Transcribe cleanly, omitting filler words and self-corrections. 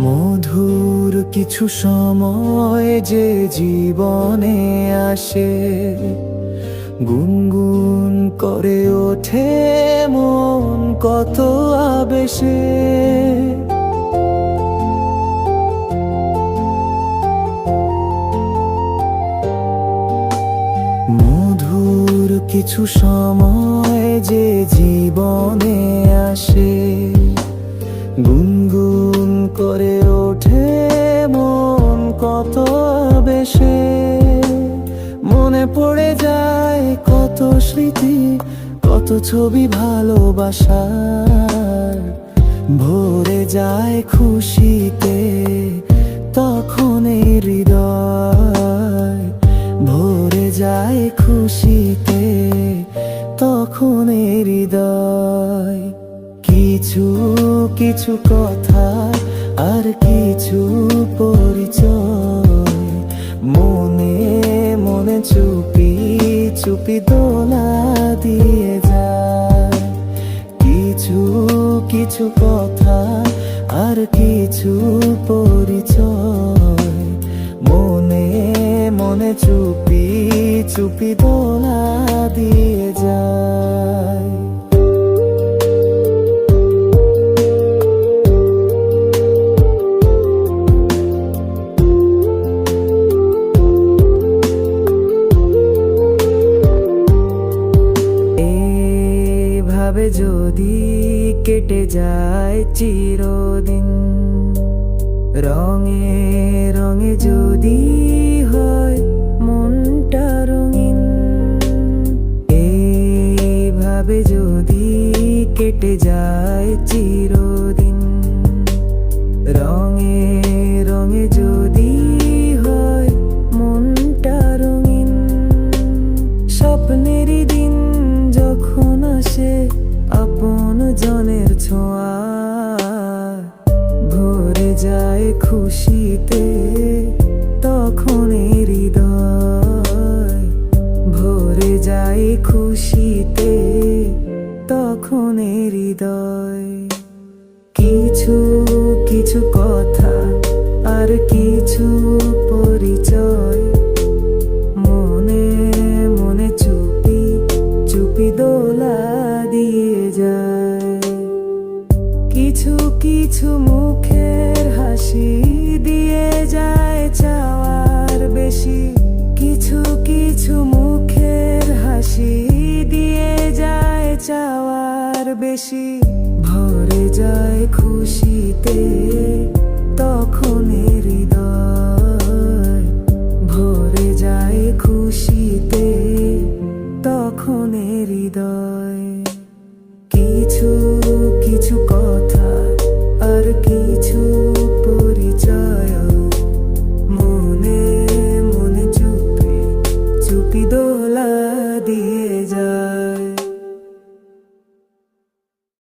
মধুর কিছু সময় যে জীবনে আসে, গুনগুন করে ওঠে মন কত আবেশে। মধুর কিছু সময় যে জীবনে আসে, গুনগুন করে ওঠে মন কত বেশে। মনে পড়ে যায় কত স্মৃতি, কত ছবি ভালোবাসার। ভরে যায় খুশিতে তখন এই হৃদয়, ভরে যায় খুশিতে তখন এই হৃদয়। কিছু কিছু কথা আর কিছু পরিচয়, মনে মনে চুপি চুপি দোলা দিয়ে যায়। কিছু কিছু কথা আর কিছু পরিচয়, মনে মনে চুপি চুপি দোলা দিয়ে যায়। ভাবে যদি কেটে যায় চিরদিন, রঙে রঙে যদি হয় মনটা রঙিন। এইভাবে যদি কেটে যায় চিরদিন, রঙে রঙে যদি হয় মনটা রঙিন। স্বপ্নেরই দিন যখন আসে আপন জনের ছোঁয়া, ভরে যায় খুশিতে তখন এই হৃদয়, ভরে যায় খুশিতে তখন এই হৃদয়। কিছু কিছু কথা আর কিছু পরিচয়, মনে মনে চুপি চুপি দোলা দিয়ে যায়। কিছু কিছু মুখের হাসি দিয়ে যায় চাওয়ার বেশি, কিছু কিছু মুখের হাসি দিয়ে যায় চাওয়ার বেশি। ভরে যায় খুশিতে